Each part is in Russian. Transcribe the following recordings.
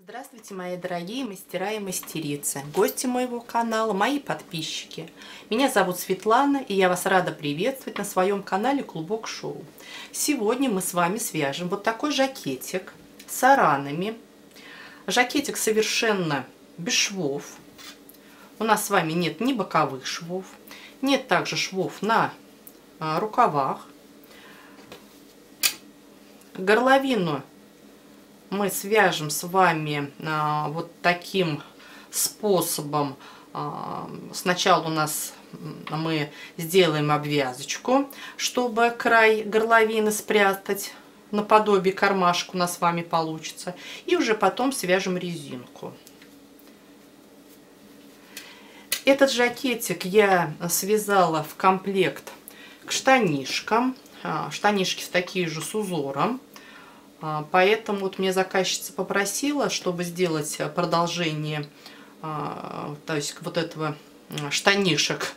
Здравствуйте, мои дорогие мастера и мастерицы, гости моего канала, мои подписчики. Меня зовут Светлана, и я вас рада приветствовать на своем канале Клубок Шоу. Сегодня мы с вами свяжем вот такой жакетик с аранами. Жакетик совершенно без швов. У нас с вами нет ни боковых швов, нет также швов на рукавах. Горловину мы свяжем с вами вот таким способом. Сначала у нас мы сделаем обвязочку, чтобы край горловины спрятать, наподобие кармашка у нас с вами получится. И уже потом свяжем резинку. Этот жакетик я связала в комплект к штанишкам. Штанишки такие же с узором. Поэтому вот мне заказчица попросила, чтобы сделать продолжение, то есть вот этого штанишек,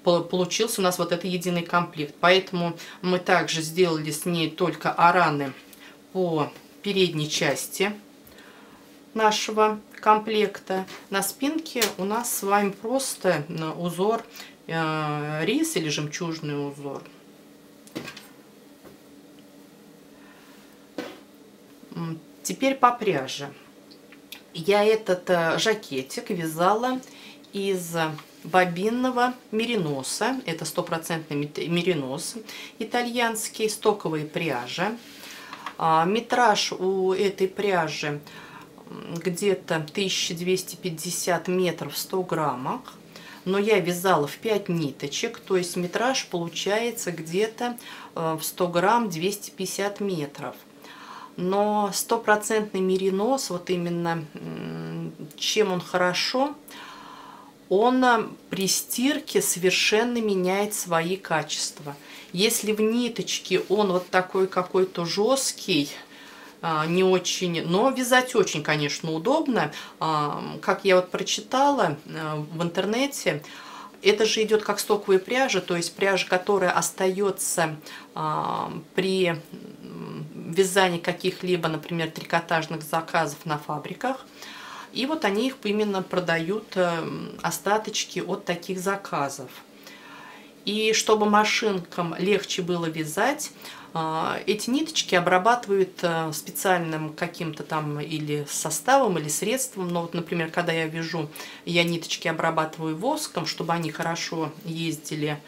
получился у нас вот это единый комплект. Поэтому мы также сделали с ней только араны по передней части нашего комплекта. На спинке у нас с вами просто узор рис или жемчужный узор. Теперь по пряже. Я этот жакетик вязала из бобинного мериноса. Это 100% меринос итальянский, стоковой пряжи. Метраж у этой пряжи где-то 1250 метров в 100 граммах. Но я вязала в 5 ниточек, то есть метраж получается где-то в 100 грамм 250 метров. Но 100% меринос, вот именно чем он хорошо, он при стирке совершенно меняет свои качества. Если в ниточке он вот такой какой-то жесткий, не очень, но вязать очень, конечно, удобно. Как я вот прочитала в интернете, это же идет как стоковая пряжа, то есть пряжа, которая остается при вязании каких-либо, например, трикотажных заказов на фабриках. И вот они их именно продают, остаточки от таких заказов. И чтобы машинкам легче было вязать, эти ниточки обрабатывают специальным каким-то там или составом, или средством. Но вот, например, когда я вяжу, я ниточки обрабатываю воском, чтобы они хорошо ездили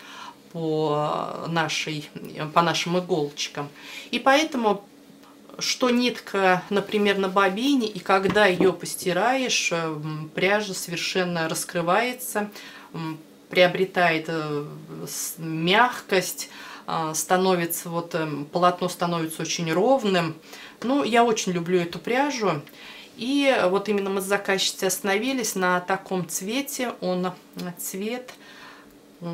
по нашим иголочкам. И поэтому, что нитка, например, на бобине, и когда ее постираешь, пряжа совершенно раскрывается, приобретает мягкость, становится, вот полотно становится очень ровным. Ну, я очень люблю эту пряжу. И вот именно мы с заказчицей остановились на таком цвете. Он цвет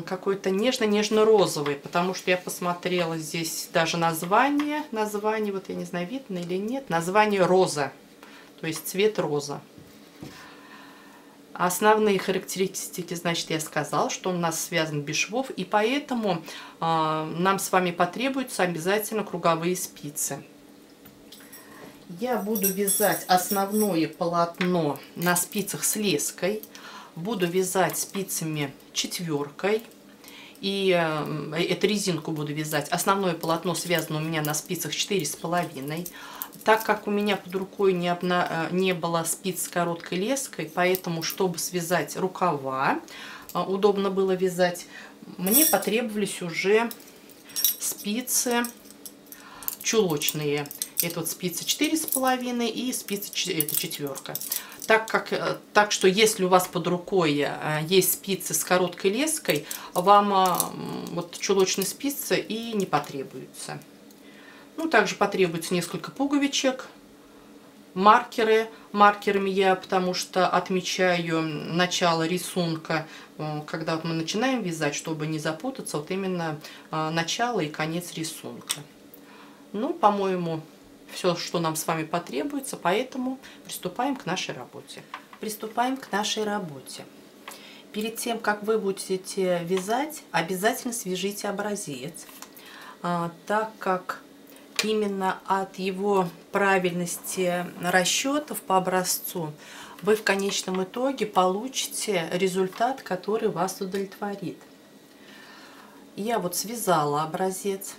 какой-то нежно-нежно-розовый, потому что я посмотрела здесь даже название, вот я не знаю, видно или нет, название роза, то есть цвет роза. Основные характеристики, значит, я сказала, что он у нас связан без швов, и поэтому нам с вами потребуются обязательно круговые спицы. Я буду вязать основное полотно на спицах с леской. Буду вязать спицами 4, и эту резинку буду вязать. Основное полотно связано у меня на спицах 4,5. Так как у меня под рукой не было спиц с короткой леской, поэтому, чтобы связать рукава, удобно было вязать, мне потребовались уже спицы чулочные. Это вот спицы 4,5 и спицы это 4. Так что если у вас под рукой есть спицы с короткой леской, вам вот чулочные спицы и не потребуются. Ну, также потребуется несколько пуговичек, маркеры. Маркерами я потому что отмечаю начало рисунка, когда вот мы начинаем вязать, чтобы не запутаться, вот именно начало и конец рисунка. Ну, по-моему, все, что нам с вами потребуется, поэтому приступаем к нашей работе. Перед тем, как вы будете вязать, обязательно свяжите образец, так как именно от его правильности расчетов по образцу вы в конечном итоге получите результат, который вас удовлетворит. Я вот связала образец,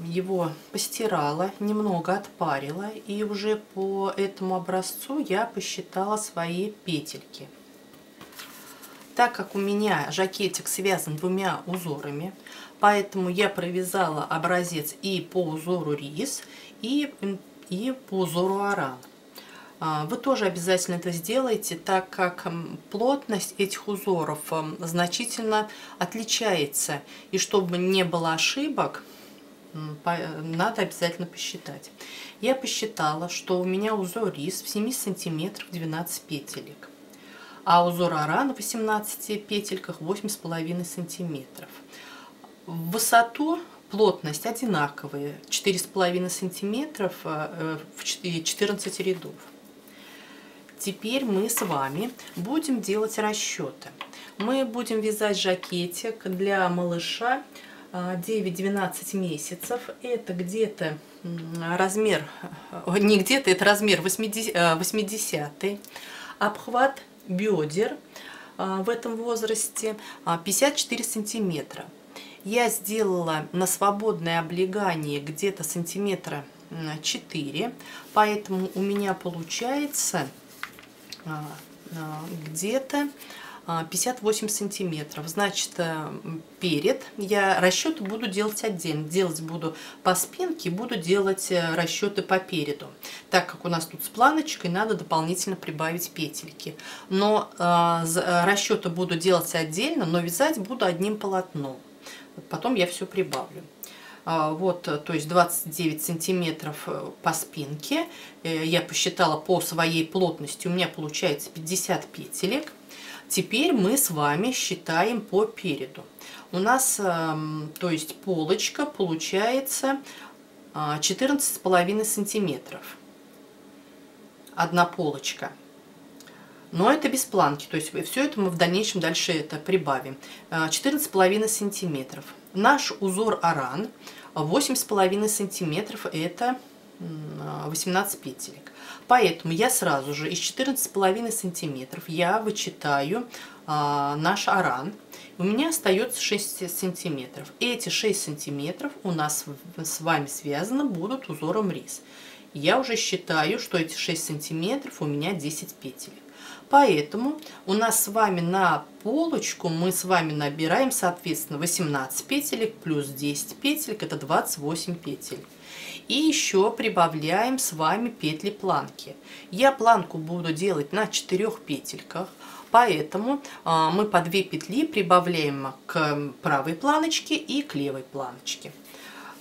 его постирала, немного отпарила, и уже по этому образцу я посчитала свои петельки. Так как у меня жакетик связан двумя узорами, поэтому я провязала образец и по узору рис, и по узору аран. Вы тоже обязательно это сделаете, так как плотность этих узоров значительно отличается. И чтобы не было ошибок, надо обязательно посчитать. Я посчитала, что у меня узор рис в 7 сантиметрах 12 петелек, а узор аран в 18 петельках 8,5 сантиметров. В высоту плотность одинаковая, 4,5 сантиметров в 14 рядов. Теперь мы с вами будем делать расчеты. Мы будем вязать жакетик для малыша 9-12 месяцев. Это где-то размер, не где-то, это размер 80-й. Обхват бедер в этом возрасте 54 сантиметра. Я сделала на свободное облегание где-то сантиметра 4, поэтому у меня получается где-то 58 сантиметров. Значит, перед я расчеты буду делать отдельно. Делать буду по спинке, буду делать расчеты по переду. Так как у нас тут с планочкой, надо дополнительно прибавить петельки. Но расчеты буду делать отдельно, но вязать буду одним полотном. Потом я все прибавлю. Вот, то есть 29 сантиметров по спинке. Я посчитала по своей плотности, у меня получается 50 петелек. Теперь мы с вами считаем по переду. У нас, то есть полочка получается 14,5 сантиметров. Одна полочка. Но это без планки, то есть все это мы в дальнейшем дальше это прибавим. 14,5 сантиметров. Наш узор аран 8,5 сантиметров, это 18 петелек. Поэтому я сразу же из 14,5 сантиметров я вычитаю наш аран. У меня остается 6 сантиметров. Эти 6 сантиметров у нас с вами связаны будут узором рис. Я уже считаю, что эти 6 сантиметров у меня 10 петелек. Поэтому у нас с вами на полочку мы с вами набираем, соответственно, 18 петелек плюс 10 петелек, это 28 петель. И еще прибавляем с вами петли планки. Я планку буду делать на 4 петельках, поэтому мы по 2 петли прибавляем к правой планочке и к левой планочке.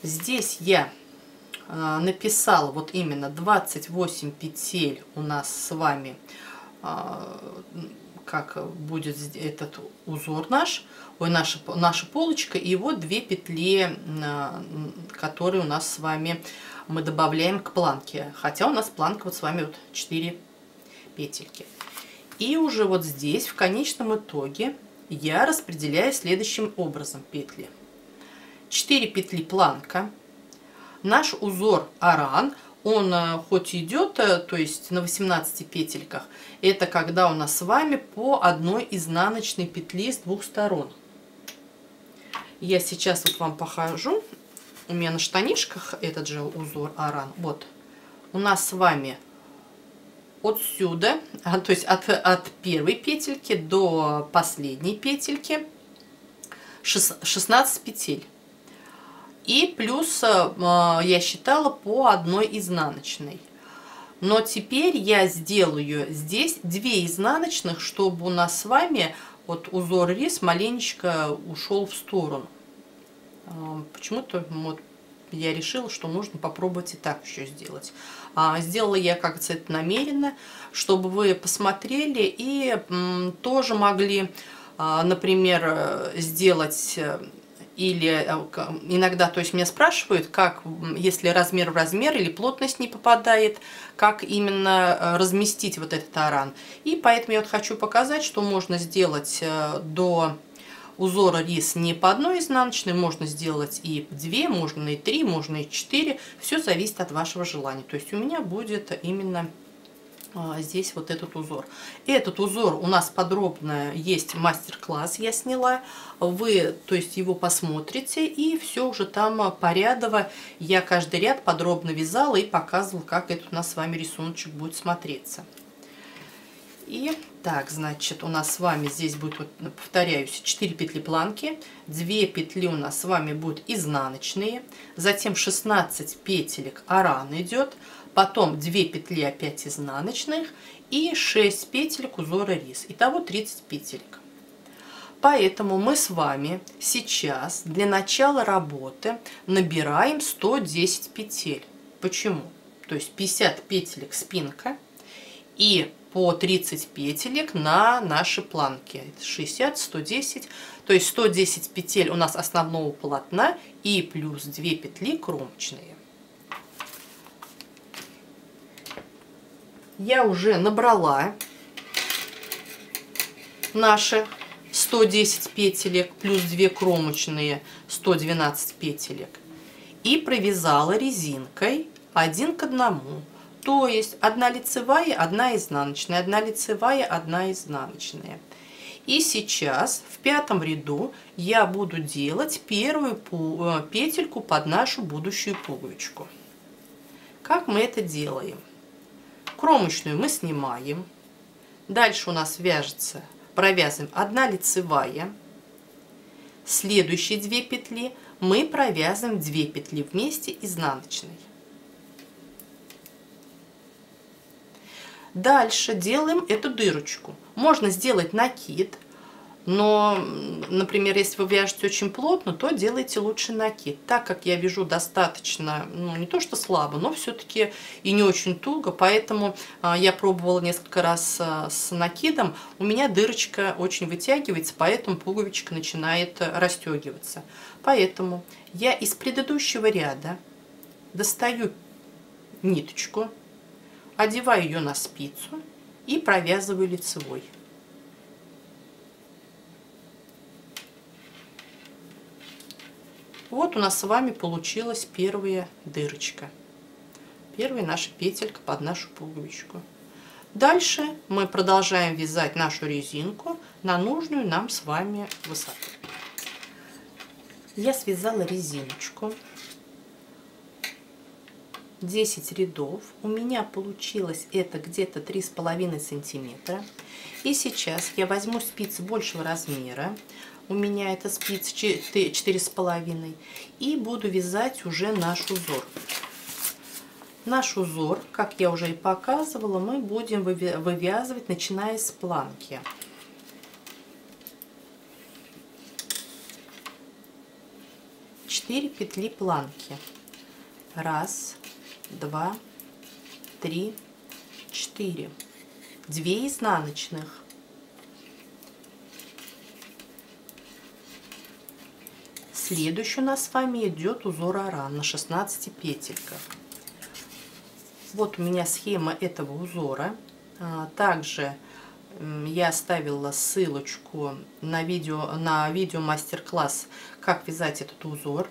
Здесь я написала вот именно 28 петель у нас с вами, как будет этот узор наша полочка, и вот 2 петли, которые у нас с вами мы добавляем к планке, хотя у нас планка вот с вами вот 4 петельки. И уже вот здесь в конечном итоге я распределяю следующим образом петли. 4 петли планка, наш узор аран. Он хоть идет, то есть на 18 петельках, это когда у нас с вами по одной изнаночной петли с двух сторон. Я сейчас вот вам покажу. У меня на штанишках этот же узор аран. Вот у нас с вами отсюда, то есть от первой петельки до последней петельки 16 петель. И плюс я считала по одной изнаночной. Но теперь я сделаю здесь 2 изнаночных, чтобы у нас с вами вот узор рис маленечко ушел в сторону. Почему-то вот я решила, что нужно попробовать и так еще сделать. Сделала я как-то это намеренно, чтобы вы посмотрели и тоже могли, например, сделать. Или иногда, то есть меня спрашивают, как, если размер в размер или плотность не попадает, как именно разместить вот этот аран. И поэтому я вот хочу показать, что можно сделать до узора рис не по одной изнаночной, можно сделать и 2, можно и 3, можно и 4. Все зависит от вашего желания. То есть у меня будет именно здесь вот этот узор. Этот узор у нас подробно есть мастер-класс, я сняла. Вы, то есть, его посмотрите, и все уже там порядово. Я каждый ряд подробно вязала и показывала, как этот у нас с вами рисуночек будет смотреться. И так, значит, у нас с вами здесь будет, вот, повторяюсь, 4 петли планки, 2 петли у нас с вами будут изнаночные, затем 16 петелек аран идет, потом 2 петли опять изнаночных и 6 петелек узора рис. Итого 30 петелек. Поэтому мы с вами сейчас для начала работы набираем 110 петель. Почему? То есть 50 петелек спинка и по 30 петелек на наши планки. 60, 110. То есть 110 петель у нас основного полотна и плюс 2 петли кромочные. Я уже набрала наши 110 петелек плюс 2 кромочные, 112 петелек. И провязала резинкой 1 к 1. То есть 1 лицевая, 1 изнаночная, 1 лицевая, 1 изнаночная. И сейчас в 5 ряду я буду делать первую петельку под нашу будущую пуговичку. Как мы это делаем? Кромочную мы снимаем. Дальше у нас вяжется, провязываем 1 лицевая. Следующие 2 петли мы провязываем 2 петли вместе изнаночной. Дальше делаем эту дырочку. Можно сделать накид, но, например, если вы вяжете очень плотно, то делайте лучше накид. Так как я вяжу достаточно, ну, не то что слабо, но все-таки и не очень туго, поэтому я пробовала несколько раз с накидом, у меня дырочка очень вытягивается, поэтому пуговичка начинает расстегиваться. Поэтому я из предыдущего ряда достаю ниточку, одеваю ее на спицу и провязываю лицевой. Вот у нас с вами получилась первая дырочка. Первая наша петелька под нашу пуговичку. Дальше мы продолжаем вязать нашу резинку на нужную нам с вами высоту. Я связала резиночку. 10 рядов. У меня получилось это где-то 3,5 сантиметра. И сейчас я возьму спицы большего размера. У меня это спицы 4,5. И буду вязать уже наш узор. Наш узор, как я уже и показывала, мы будем вывязывать, начиная с планки. Четыре петли планки. 1, 2, 3, 4. 2 изнаночных. Следующий у нас с вами идет узор аран на 16 петельках. Вот у меня схема этого узора. Также я оставила ссылочку на видео мастер-класс, как вязать этот узор,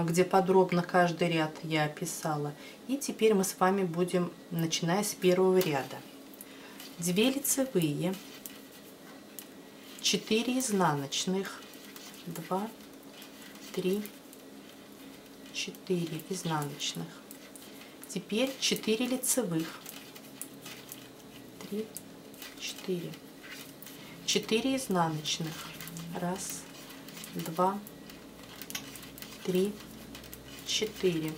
где подробно каждый ряд я описала. И теперь мы с вами будем, начиная с первого ряда. 2 лицевые, 4 изнаночных, 2, 3, 4 изнаночных. Теперь 4 лицевых, 3, 4, 4 изнаночных, 1, 2, 3, 4,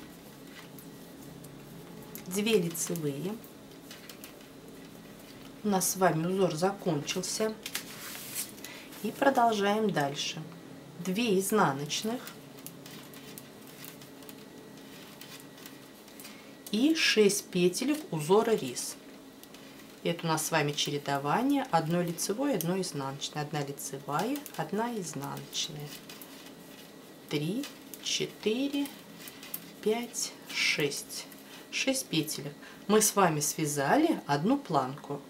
2 лицевые. У нас с вами узор закончился. И продолжаем дальше. 2 изнаночных и 6 петелек узора рис. Это у нас с вами чередование 1 лицевой, 1 изнаночной, 1 лицевая, 1 изнаночная, 3, 4, 5, 6. 6 петелек. Мы с вами связали одну планку,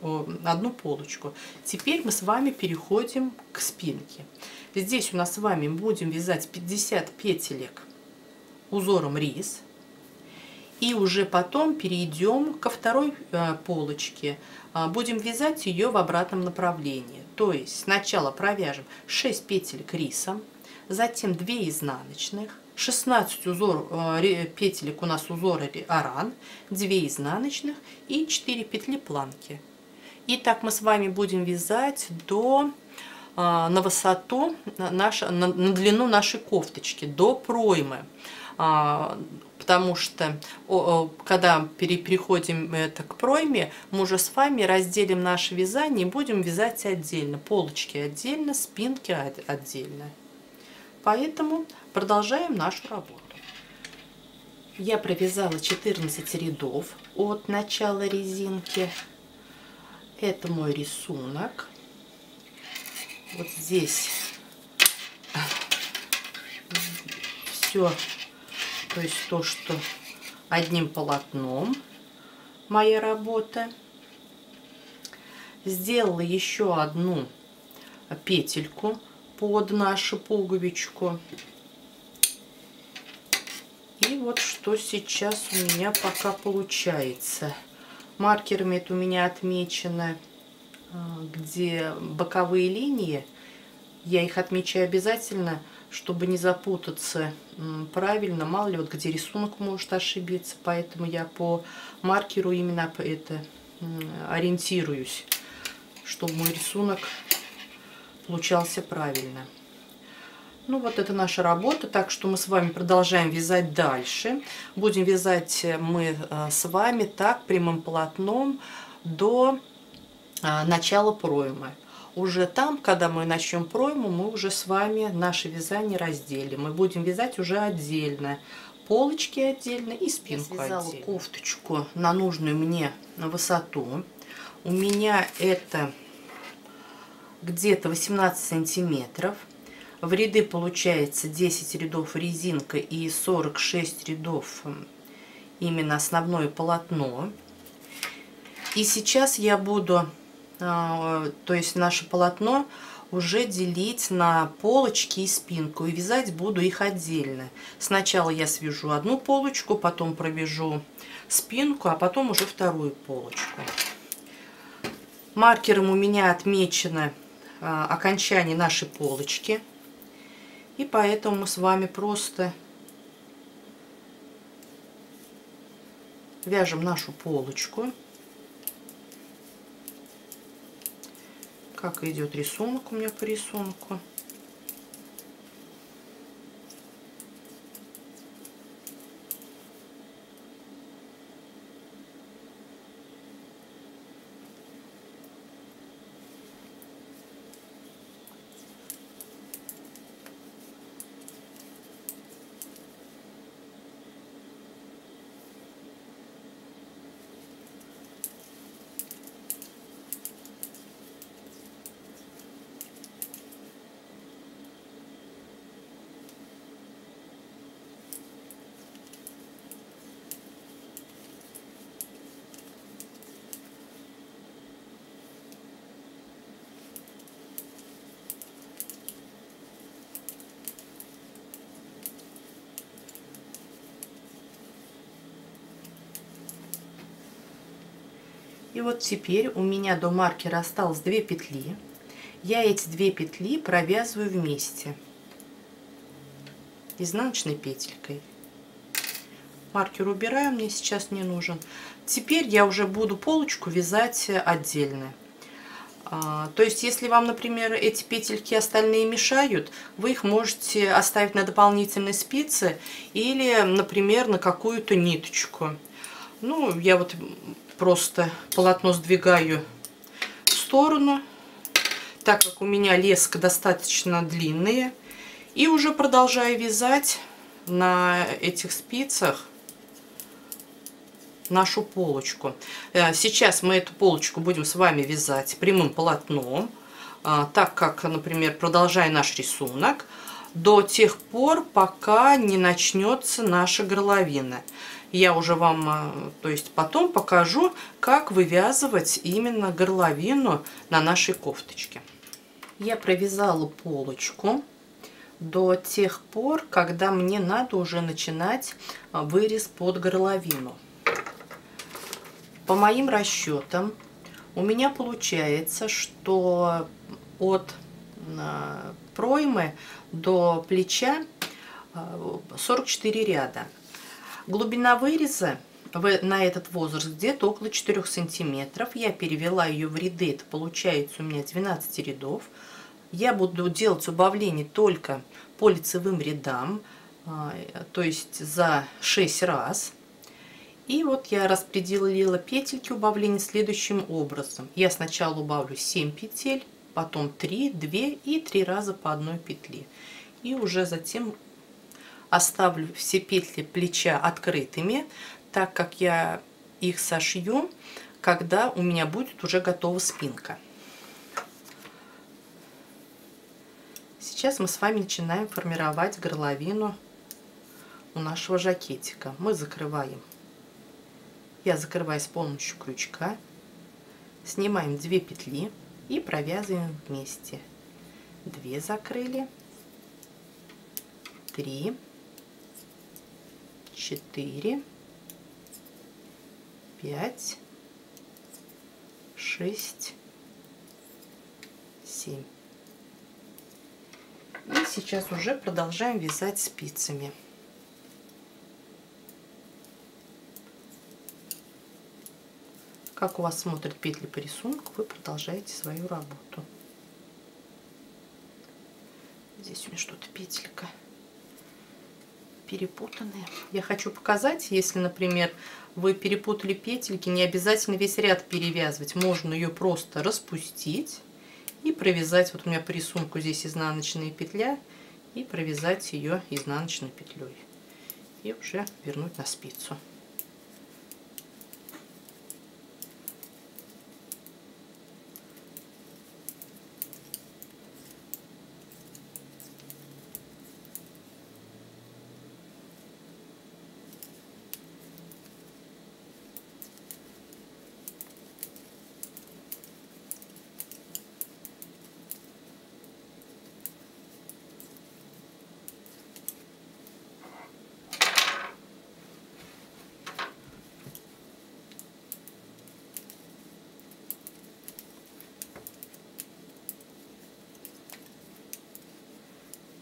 одну полочку. Теперь мы с вами переходим к спинке. Здесь у нас с вами будем вязать 50 петелек узором рис. И уже потом перейдем ко второй полочке. Будем вязать ее в обратном направлении. То есть сначала провяжем 6 петелек рисом, затем 2 изнаночных, 16 петелек у нас узора аран, 2 изнаночных и 4 петли планки. И так мы с вами будем вязать на высоту, на длину нашей кофточки, до проймы. Потому что, когда переходим к пройме, мы уже с вами разделим наше вязание и будем вязать отдельно. Полочки отдельно, спинки отдельно. Поэтому продолжаем нашу работу. Я провязала 14 рядов от начала резинки. Это мой рисунок. Вот здесь все, то есть то, что одним полотном моя работа. Сделала еще одну петельку под нашу пуговичку. И вот что сейчас у меня пока получается. Маркерами это у меня отмечено, где боковые линии. Я их отмечаю обязательно, чтобы не запутаться правильно. Мало ли, вот где рисунок может ошибиться. Поэтому я по маркеру именно это ориентируюсь, чтобы мой рисунок получался правильно. Ну вот это наша работа, так что мы с вами продолжаем вязать дальше. Будем вязать мы с вами так прямым полотном до начала проймы. Уже там, когда мы начнем пройму, мы уже с вами наше вязание разделим. Мы будем вязать уже отдельно. Полочки отдельно и спинку отдельно. Я связала кофточку на нужную мне высоту. У меня это где-то 18 сантиметров. В ряды получается 10 рядов резинка и 46 рядов именно основное полотно. И сейчас я буду, то есть наше полотно уже делить на полочки и спинку. И вязать буду их отдельно. Сначала я свяжу одну полочку, потом провяжу спинку, а потом уже вторую полочку. Маркером у меня отмечено окончание нашей полочки. И поэтому мы с вами просто вяжем нашу полочку, как идет рисунок у меня по рисунку. И вот теперь у меня до маркера осталось 2 петли. Я эти 2 петли провязываю вместе изнаночной петелькой. Маркер убираю, мне сейчас не нужен. Теперь я уже буду полочку вязать отдельно. То есть, если вам, например, эти петельки остальные мешают, вы их можете оставить на дополнительной спице или, например, на какую-то ниточку. Ну, я вот просто полотно сдвигаю в сторону, так как у меня леска достаточно длинные. И уже продолжаю вязать на этих спицах нашу полочку. Сейчас мы эту полочку будем с вами вязать прямым полотном, так как, например, продолжая наш рисунок, до тех пор, пока не начнется наша горловина. Я уже вам, то есть потом покажу, как вывязывать именно горловину на нашей кофточке. Я провязала полочку до тех пор, когда мне надо уже начинать вырез под горловину. По моим расчетам, у меня получается, что от проймы до плеча 44 ряда. Глубина выреза на этот возраст где-то около 4 сантиметров. Я перевела ее в ряды, это получается у меня 12 рядов. Я буду делать убавление только по лицевым рядам, то есть за 6 раз. И вот я распределила петельки убавления следующим образом. Я сначала убавлю 7 петель, потом 3, 2 и 3 раза по одной петле. И уже затем оставлю все петли плеча открытыми, так как я их сошью, когда у меня будет уже готова спинка. Сейчас мы с вами начинаем формировать горловину у нашего жакетика. Мы закрываем. Я закрываю с помощью крючка, снимаем 2 петли и провязываем вместе. 2 закрыли, 3, 4, 5, 6, 7. И сейчас уже продолжаем вязать спицами. Как у вас смотрят петли по рисунку, вы продолжаете свою работу. Здесь у меня что-то петелька перепутанная. Я хочу показать, если, например, вы перепутали петельки, не обязательно весь ряд перевязывать. Можно ее просто распустить и провязать. Вот у меня по рисунку здесь изнаночная петля, и провязать ее изнаночной петлей. И уже вернуть на спицу.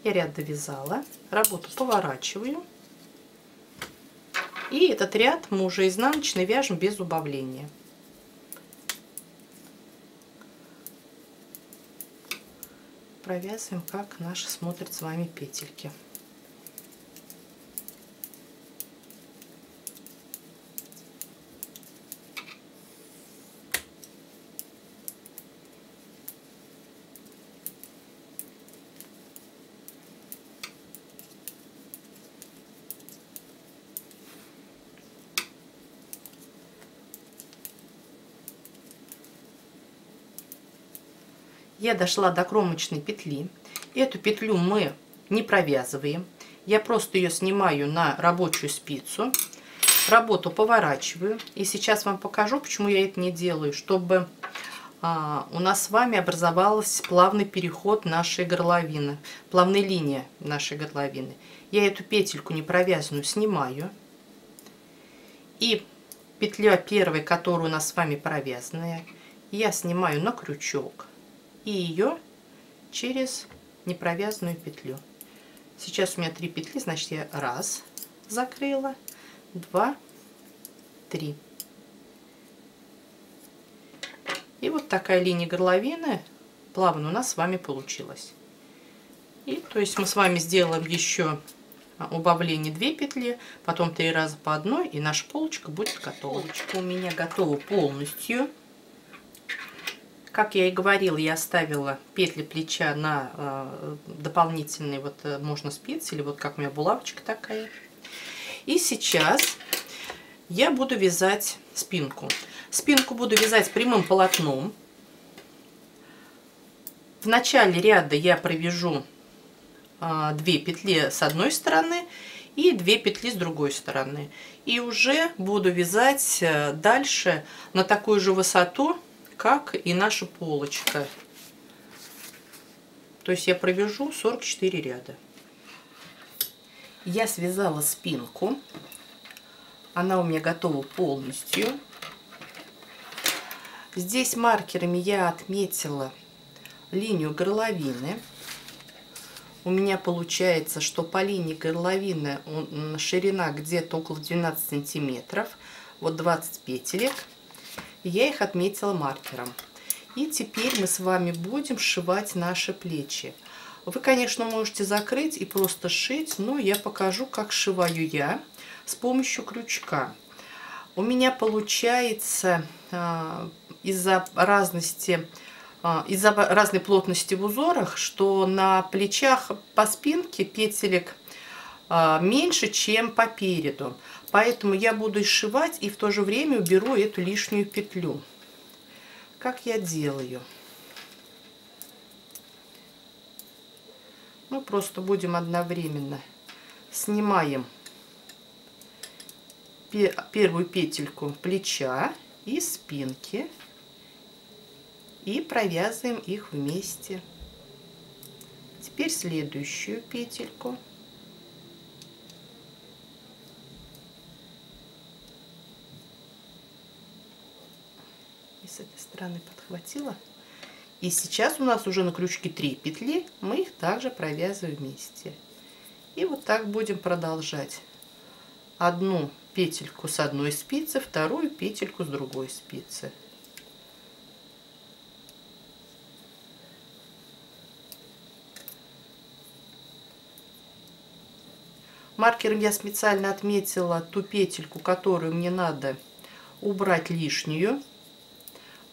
Я ряд довязала, работу поворачиваю, и этот ряд мы уже изнаночный вяжем без убавления. Провязываем, как наши смотрят с вами петельки. Я дошла до кромочной петли. Эту петлю мы не провязываем. Я просто ее снимаю на рабочую спицу. Работу поворачиваю. И сейчас вам покажу, почему я это не делаю. Чтобы у нас с вами образовался плавный переход нашей горловины. Плавная линия нашей горловины. Я эту петельку не провязанную снимаю. И петля первая, которая у нас с вами провязанная, я снимаю на крючок. И ее через непровязанную петлю. Сейчас у меня 3 петли, значит я раз закрыла, 2, 3. И вот такая линия горловины плавно у нас с вами получилась. И то есть мы с вами сделаем еще убавление 2 петли, потом 3 раза по одной, и наша полочка будет готова. Полочка у меня готова полностью. Как я и говорила, я оставила петли плеча на дополнительные, вот можно спицы, или вот как у меня булавочка такая. И сейчас я буду вязать спинку. Спинку буду вязать прямым полотном. В начале ряда я провяжу 2 петли с одной стороны и 2 петли с другой стороны. И уже буду вязать дальше на такую же высоту, как и наша полочка. То есть я провяжу 44 ряда. Я связала спинку. Она у меня готова полностью. Здесь маркерами я отметила линию горловины. У меня получается, что по линии горловины ширина где-то около 12 сантиметров. Вот 20 петелек. Я их отметила маркером. И теперь мы с вами будем сшивать наши плечи. Вы, конечно, можете закрыть и просто сшить, но я покажу, как сшиваю я с помощью крючка. У меня получается из-за разной плотности в узорах, что на плечах по спинке петелек меньше, чем по переду. Поэтому я буду сшивать и в то же время уберу эту лишнюю петлю. Как я делаю? Мы просто будем одновременно снимаем первую петельку плеча и спинки и провязываем их вместе. Теперь следующую петельку. И с этой стороны подхватила. И сейчас у нас уже на крючке 3 петли, мы их также провязываем вместе. И вот так будем продолжать. Одну петельку с одной спицы, вторую петельку с другой спицы. Маркером я специально отметила ту петельку, которую мне надо убрать лишнюю.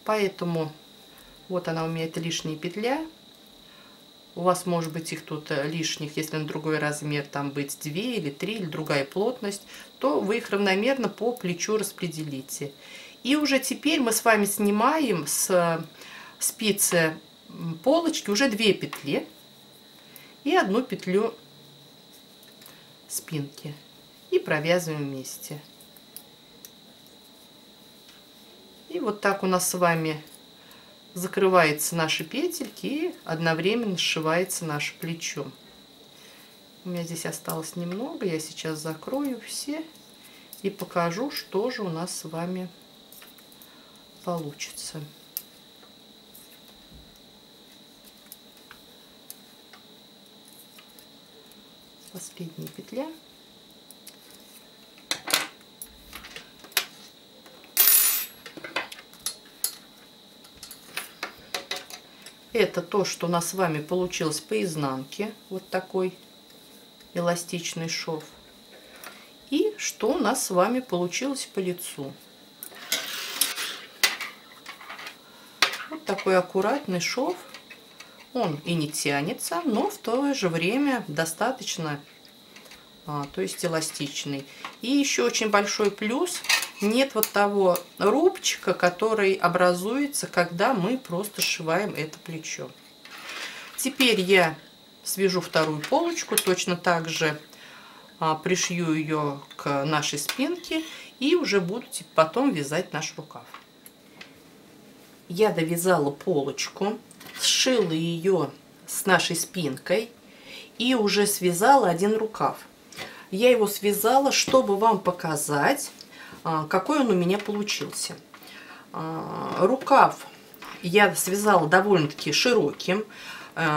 Поэтому вот она у меня, это лишняя петля. У вас может быть их тут лишних, если на другой размер, там быть 2 или 3, или другая плотность, то вы их равномерно по плечу распределите. И уже теперь мы с вами снимаем с спицы полочки уже 2 петли и 1 петлю спинки. И провязываем вместе. И вот так у нас с вами закрываются наши петельки и одновременно сшивается наше плечо. У меня здесь осталось немного, я сейчас закрою все и покажу, что же у нас с вами получится. Последняя петля. Это то, что у нас с вами получилось по изнанке. Вот такой эластичный шов. И что у нас с вами получилось по лицу. Вот такой аккуратный шов. Он и не тянется, но в то же время достаточно, то есть эластичный. И еще очень большой плюс. Нет вот того рубчика, который образуется, когда мы просто сшиваем это плечо. Теперь я свяжу вторую полочку, точно так же пришью ее к нашей спинке и уже буду потом вязать наш рукав. Я довязала полочку, сшила ее с нашей спинкой и уже связала один рукав. Я его связала, чтобы вам показать, какой он у меня получился. Рукав я связала довольно-таки широким.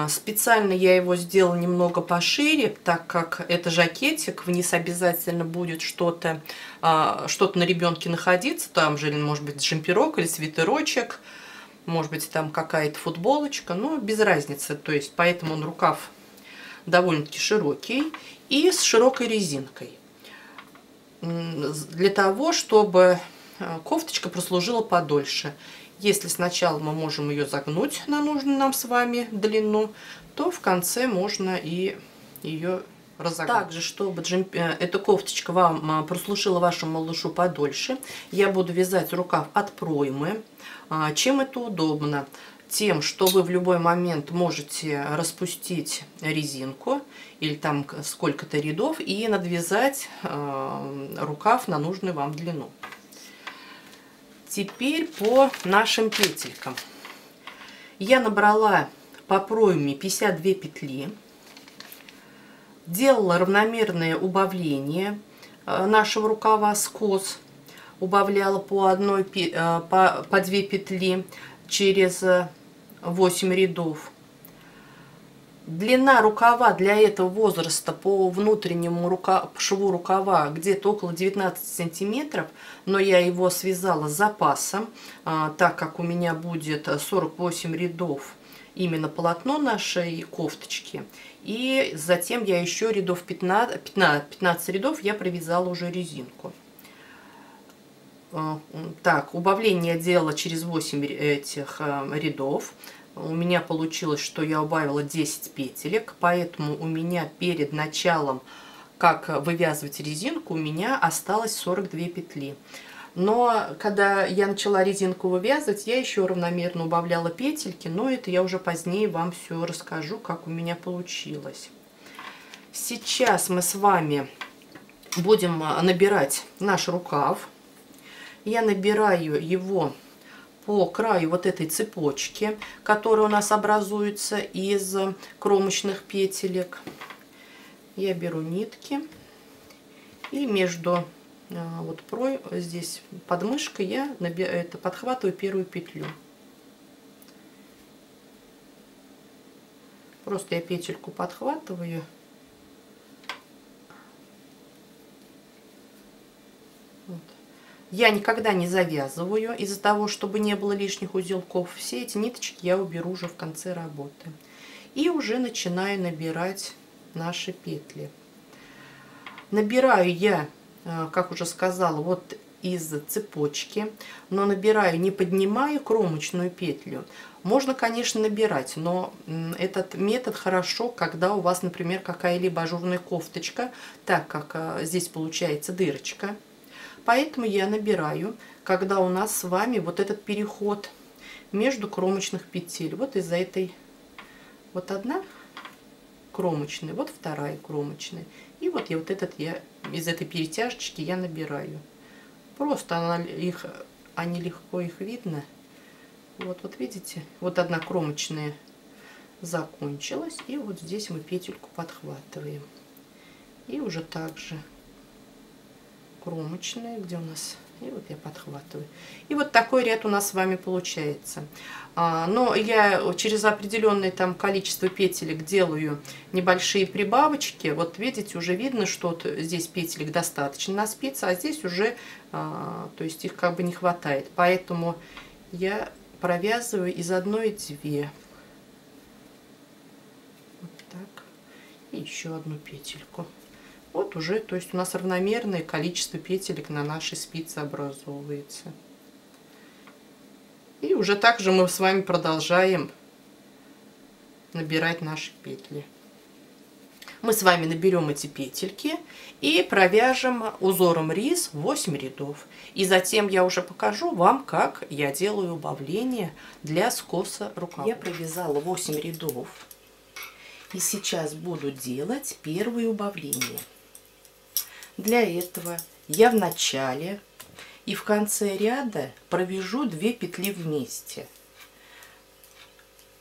Специально я его сделала немного пошире, так как это жакетик, вниз обязательно будет что-то на ребенке находиться. Там же, может быть, джемперок или свитерочек, может быть, там какая-то футболочка, но без разницы. То есть, поэтому он рукав довольно-таки широкий и с широкой резинкой. Для того, чтобы кофточка прослужила подольше. Если сначала мы можем ее загнуть на нужную нам с вами длину, то в конце можно и ее разогнуть. Также, чтобы эта кофточка вам прослужила вашему малышу подольше, я буду вязать рукав от проймы. Чем это удобно? тем, что вы в любой момент можете распустить резинку или там сколько-то рядов и надвязать рукав на нужную вам длину. Теперь по нашим петелькам. Я набрала по пройме 52 петли, делала равномерное убавление нашего рукава скос, убавляла по 2 петли через 8 рядов. Длина рукава для этого возраста по внутреннему шву рукава где-то около 19 сантиметров, но я его связала с запасом, так как у меня будет 48 рядов именно полотно нашей кофточки. И затем я еще рядов 15 рядов я провязала уже резинку. Так, убавление делала через 8 этих рядов. У меня получилось, что я убавила 10 петелек, поэтому у меня перед началом, как вывязывать резинку, у меня осталось 42 петли. Но когда я начала резинку вывязывать, я еще равномерно убавляла петельки, но это я уже позднее вам все расскажу, как у меня получилось. Сейчас мы с вами будем набирать наш рукав. Я набираю его по краю вот этой цепочки, которая у нас образуется из кромочных петелек. Я беру нитки и между вот здесь подмышкой я подхватываю первую петлю. Просто я петельку подхватываю. Вот. Я никогда не завязываю из-за того, чтобы не было лишних узелков. Все эти ниточки я уберу уже в конце работы. И уже начинаю набирать наши петли. Набираю я, как уже сказала, вот из цепочки, но набираю, не поднимаю кромочную петлю. Можно, конечно, набирать, но этот метод хорошо, когда у вас, например, какая-либо ажурная кофточка, так как здесь получается дырочка. Поэтому я набираю, когда у нас с вами вот этот переход между кромочных петель. Вот из-за этой, вот одна кромочная, вот вторая кромочная. И вот я из этой перетяжечки я набираю. Просто они легко их видно. Вот видите, вот одна кромочная закончилась. И вот здесь мы петельку подхватываем. И уже также кромочные, где у нас, и вот я подхватываю. И вот такой ряд у нас с вами получается. Но я через определенное там количество петелек делаю небольшие прибавочки. Вот видите, уже видно, что вот здесь петелек достаточно на спице, а здесь уже, то есть их как бы не хватает. Поэтому я провязываю из одной 2. Вот так. И еще одну петельку. Вот уже, то есть у нас равномерное количество петелек на нашей спице образовывается. И уже также мы с вами продолжаем набирать наши петли. Мы с вами наберем эти петельки и провяжем узором рис 8 рядов. И затем я уже покажу вам, как я делаю убавление для скоса рукава. Я провязала 8 рядов. И сейчас буду делать первые убавления. Для этого я в начале и в конце ряда провяжу 2 петли вместе.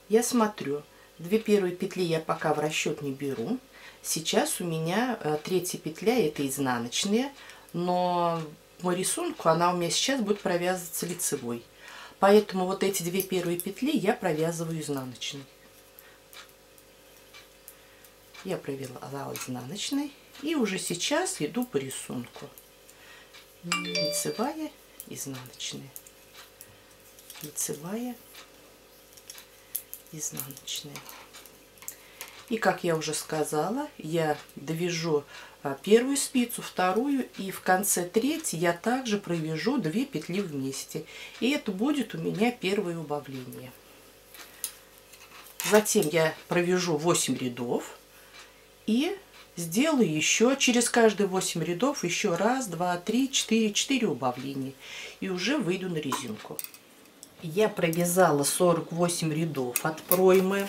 Я смотрю, 2 первые петли я пока в расчет не беру. Сейчас у меня 3-я петля, это изнаночная, но по рисунку она у меня сейчас будет провязываться лицевой. Поэтому вот эти 2 первые петли я провязываю изнаночной. Я провязала изнаночной и уже сейчас иду по рисунку. Лицевая, изнаночная, лицевая, изнаночная. И как я уже сказала, я довяжу первую спицу, вторую, и в конце 3-й я также провяжу 2 петли вместе. И это будет у меня первое убавление. Затем я провяжу 8 рядов и сделаю еще через каждые 8 рядов еще 1, 2, 3, 4 убавления. И уже выйду на резинку. Я провязала 48 рядов от проймы.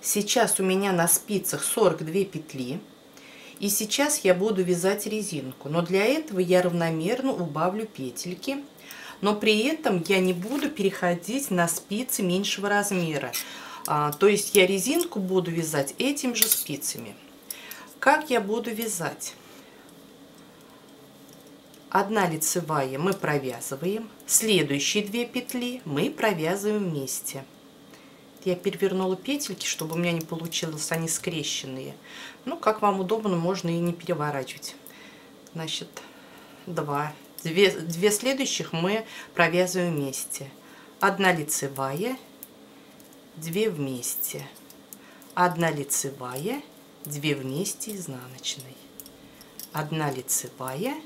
Сейчас у меня на спицах 42 петли. И сейчас я буду вязать резинку. Но для этого я равномерно убавлю петельки. Но при этом я не буду переходить на спицы меньшего размера. То есть я резинку буду вязать этими же спицами. Как я буду вязать? Одна лицевая мы провязываем, следующие 2 петли мы провязываем вместе. Я перевернула петельки, чтобы у меня не получилось они скрещенные. Ну, как вам удобно, можно и не переворачивать. Значит, две следующих мы провязываем вместе. Одна лицевая, 2 вместе. Одна лицевая, 2 вместе изнаночной. Одна лицевая,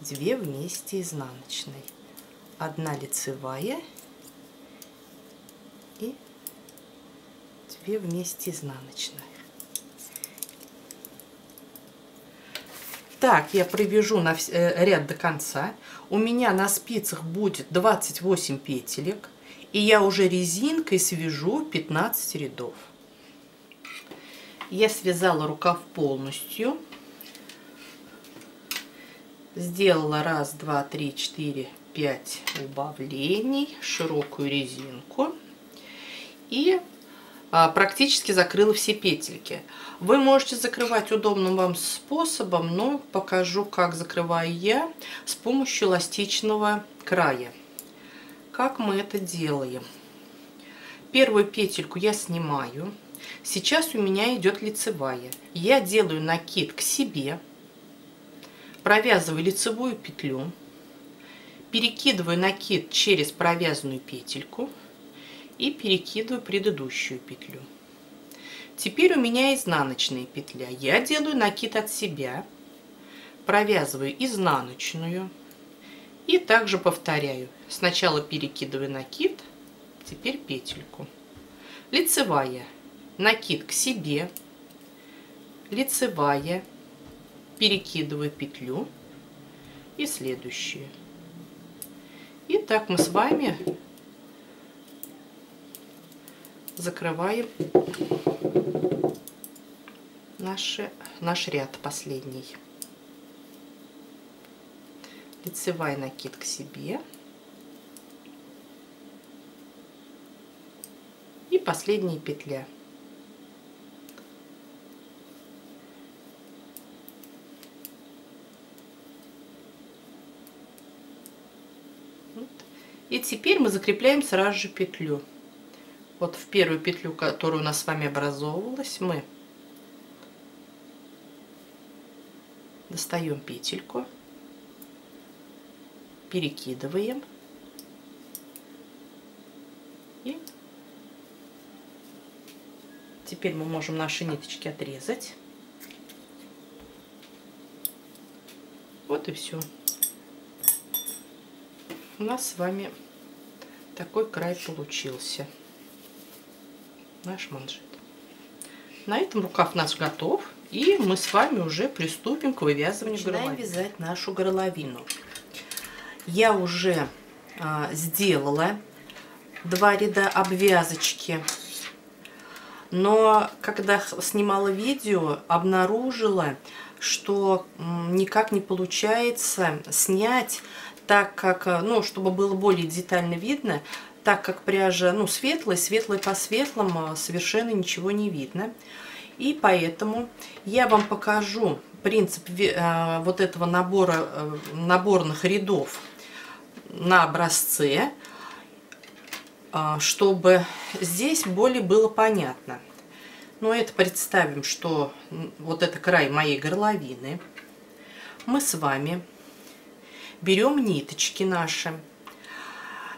2 вместе изнаночной, одна лицевая и 2 вместе изнаночной. Так я провяжу ряд до конца. У меня на спицах будет 28 петелек, и я уже резинкой свяжу 15 рядов. Я связала рукав полностью. Сделала 1, 2, 3, 4, 5 убавлений, широкую резинку и практически закрыла все петельки. Вы можете закрывать удобным вам способом, но покажу, как закрываю я с помощью эластичного края. Как мы это делаем? Первую петельку я снимаю. Сейчас у меня идет лицевая. Я делаю накид к себе. Провязываю лицевую петлю, перекидываю накид через провязанную петельку и перекидываю предыдущую петлю. Теперь у меня изнаночная петля. Я делаю накид от себя, провязываю изнаночную и также повторяю. Сначала перекидываю накид, теперь петельку. Лицевая, накид к себе, лицевая, перекидываю петлю и следующую. И так мы с вами закрываем наш ряд последний. Лицевая, накид к себе и последняя петля. И теперь мы закрепляем сразу же петлю. Вот в первую петлю, которая у нас с вами образовывалась, мы достаем петельку, перекидываем и теперь мы можем наши ниточки отрезать. Вот и все. У нас с вами такой край получился. Наш манжет. На этом рукав наш готов. И мы с вами уже приступим к вывязыванию горловины. Начинаем вязать нашу горловину. Я уже сделала 2 ряда обвязочки. Но когда снимала видео, обнаружила, что никак не получается снять, так как, ну, чтобы было более детально видно, так как пряжа, ну, светлая по светлому совершенно ничего не видно. И поэтому я вам покажу принцип вот этого наборных рядов на образце, чтобы здесь более было понятно. Но это представим, что вот это край моей горловины. Мы с вами берем ниточки наши.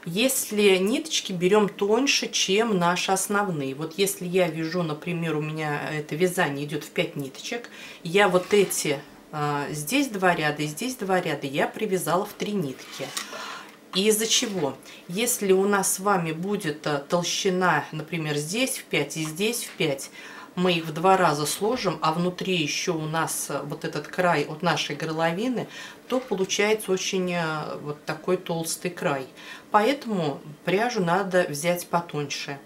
Если ниточки берем тоньше, чем наши основные. Вот если я вяжу, например, у меня это вязание идет в 5 ниточек, я вот эти, здесь 2 ряда и здесь 2 ряда, я привязала в 3 нитки. И из-за чего? Если у нас с вами будет толщина, например, здесь в 5 и здесь в 5, мы их в 2 раза сложим, а внутри еще у нас вот этот край от нашей горловины, то получается очень вот такой толстый край. Поэтому пряжу надо взять потоньше.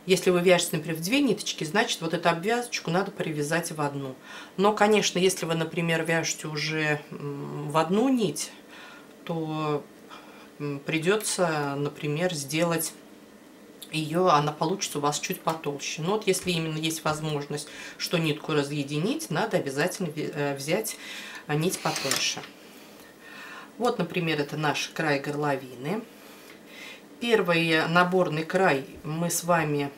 Если вы вяжете, например, в 2 ниточки, значит, вот эту обвязочку надо привязать в одну. Но, конечно, если вы, например, вяжете уже в одну нить, то придется, например, сделать ее, она получится у вас чуть потолще. Но вот если именно есть возможность, что нитку разъединить, надо обязательно взять нить потоньше. Вот, например, это наш край горловины. Первый наборный край мы с вами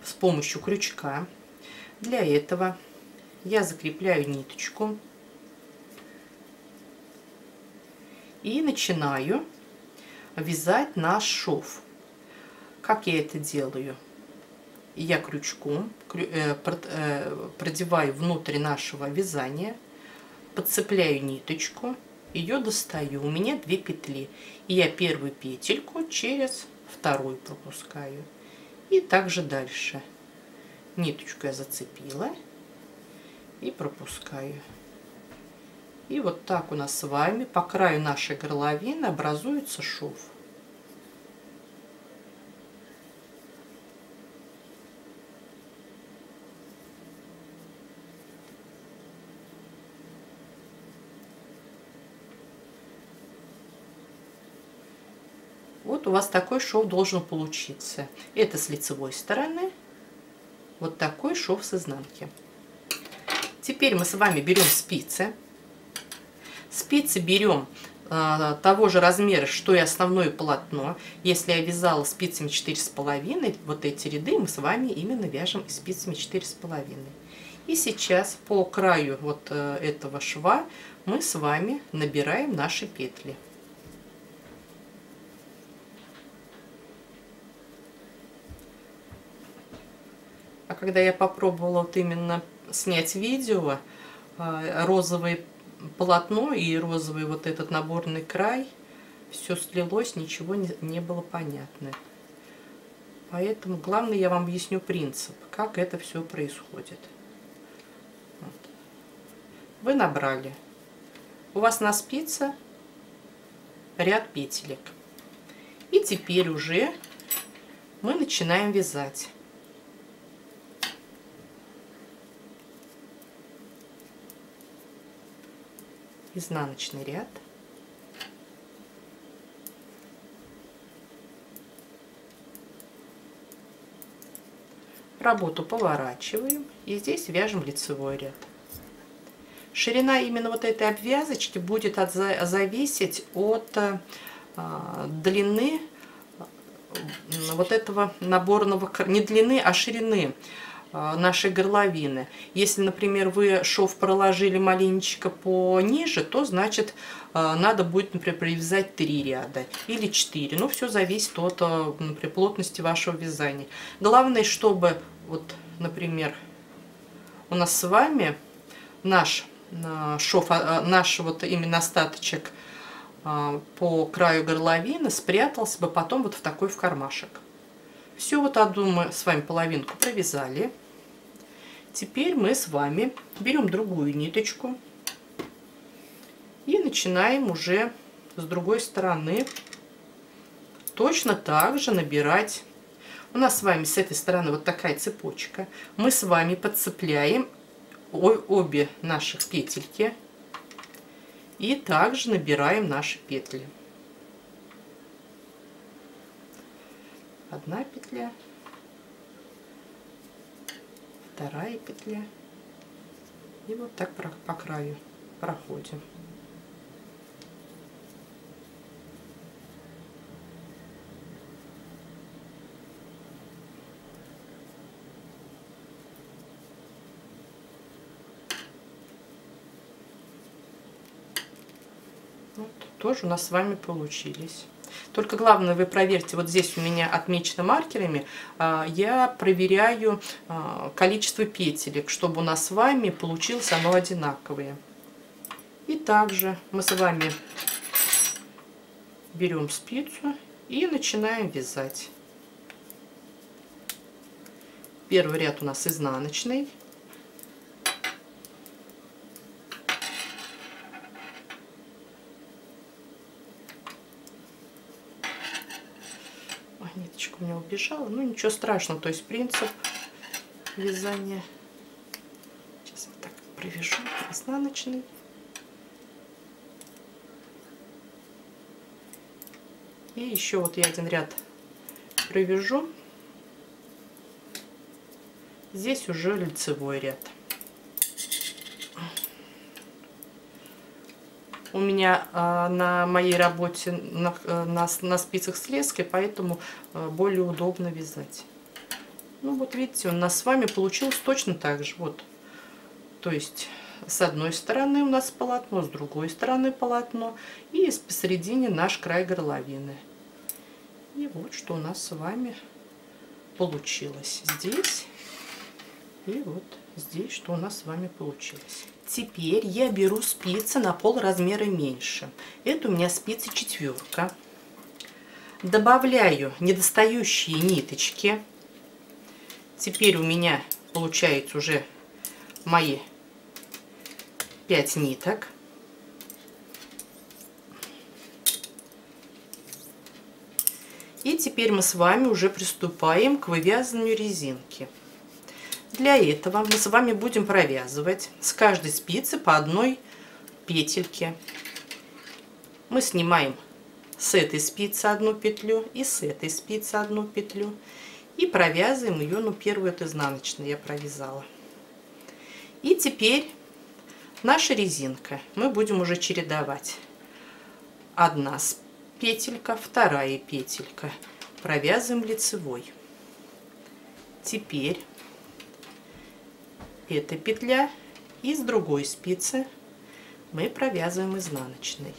с помощью крючка. Для этого я закрепляю ниточку и начинаю вязать наш шов. Как я это делаю? Я крючком продеваю внутрь нашего вязания, подцепляю ниточку, ее достаю. У меня 2 петли. И я первую петельку через вторую пропускаю. И также дальше. Ниточку я зацепила и пропускаю. И вот так у нас с вами по краю нашей горловины образуется шов. Вот у вас такой шов должен получиться. Это с лицевой стороны. Вот такой шов с изнанки. Теперь мы с вами берем спицы. Спицы берем того же размера, что и основное полотно. Если я вязала спицами 4,5, вот эти ряды мы с вами именно вяжем спицами 4,5. И сейчас по краю вот этого шва мы с вами набираем наши петли. А когда я попробовала вот именно снять видео, розовое полотно и розовый вот этот наборный край, все слилось, ничего не было понятно. Поэтому главное, я вам объясню принцип, как это все происходит. Вот. Вы набрали. У вас на спице ряд петелек. И теперь уже мы начинаем вязать. Изнаночный ряд, работу поворачиваем и здесь вяжем лицевой ряд. Ширина именно вот этой обвязочки будет зависеть от длины вот этого наборного, не длины, а ширины нашей горловины. Если, например, вы шов проложили маленечко пониже, то значит надо будет, например, привязать 3 ряда или 4. Ну, все зависит от, например, плотности вашего вязания. Главное, чтобы, вот, например, у нас с вами наш шов, наш вот именно остаточек по краю горловины спрятался бы потом вот в такой в кармашек. Все, вот одну мы с вами половинку провязали. Теперь мы с вами берем другую ниточку и начинаем уже с другой стороны точно так же набирать. У нас с вами с этой стороны вот такая цепочка. Мы с вами подцепляем обе наших петельки и также набираем наши петли. Одна петля, вторая петля, и вот так по краю проходим. Вот, тоже у нас с вами получились. Только главное, вы проверьте, вот здесь у меня отмечено маркерами, я проверяю количество петелек, чтобы у нас с вами получилось оно одинаковое. И также мы с вами берем спицу и начинаем вязать. Первый ряд у нас изнаночный. Ой, ниточка у меня убежала. Ну, ничего страшного. То есть принцип вязания. Сейчас вот так провяжу изнаночный. И еще вот я один ряд провяжу. Здесь уже лицевой ряд. У меня на моей работе на спицах с леской, поэтому более удобно вязать. Ну вот видите, у нас с вами получилось точно так же. Вот, то есть с одной стороны у нас полотно, с другой стороны полотно, и посередине наш край горловины. И вот что у нас с вами получилось здесь. И вот здесь, что у нас с вами получилось. Теперь я беру спицы на пол размера меньше. Это у меня спицы 4. Добавляю недостающие ниточки. Теперь у меня получается уже мои 5 ниток. И теперь мы с вами уже приступаем к вывязыванию резинки. Для этого мы с вами будем провязывать с каждой спицы по одной петельке. Мы снимаем с этой спицы одну петлю и с этой спицы одну петлю. И провязываем ее, ну, первую это изнаночную я провязала. И теперь наша резинка. Мы будем уже чередовать. Одна петелька, вторая петелька. Провязываем лицевой. Теперь эта петля и с другой спицы мы провязываем изнаночной.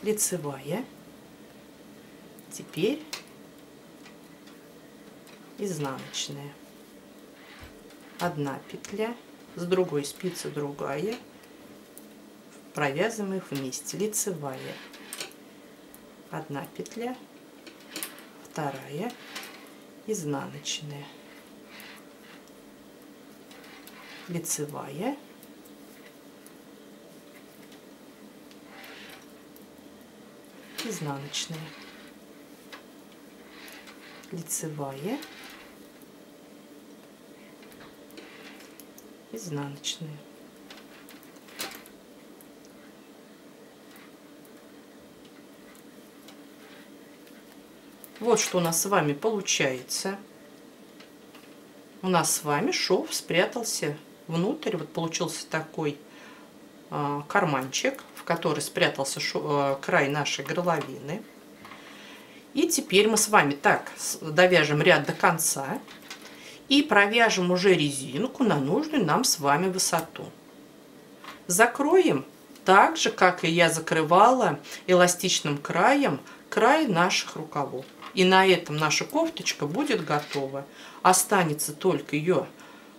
Лицевая. Теперь изнаночная. Одна петля, с другой спицы другая. Провязываем их вместе. Лицевая. Одна петля, вторая, изнаночная, лицевая, изнаночная, лицевая, изнаночная. Вот что у нас с вами получается. У нас с вами шов спрятался внутрь. Вот получился такой карманчик, в который спрятался край нашей горловины. И теперь мы с вами так довяжем ряд до конца и провяжем уже резинку на нужную нам с вами высоту. Закроем так же, как и я закрывала эластичным краем край наших рукавов. И на этом наша кофточка будет готова. Останется только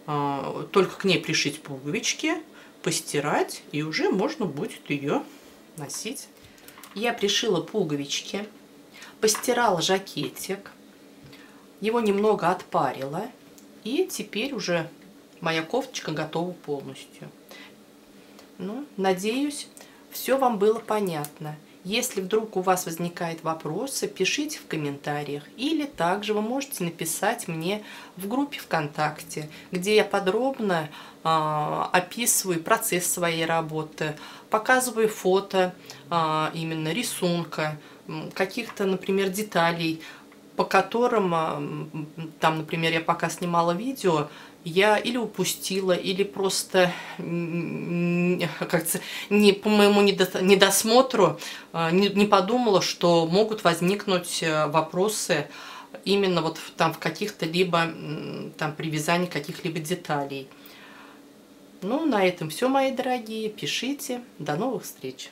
только к ней пришить пуговички, постирать, и уже можно будет ее носить. Я пришила пуговички, постирала жакетик, его немного отпарила, и теперь уже моя кофточка готова полностью. Ну, надеюсь, все вам было понятно. Если вдруг у вас возникают вопросы, пишите в комментариях. Или также вы можете написать мне в группе ВКонтакте, где я подробно описываю процесс своей работы, показываю фото именно рисунка, каких-то, например, деталей, по которым, там, например, я пока снимала видео, я или упустила, или просто как-то по моему недосмотру не подумала, что могут возникнуть вопросы именно вот там в каких-то либо там при вязании каких-либо деталей. Ну, на этом все, мои дорогие. Пишите. До новых встреч!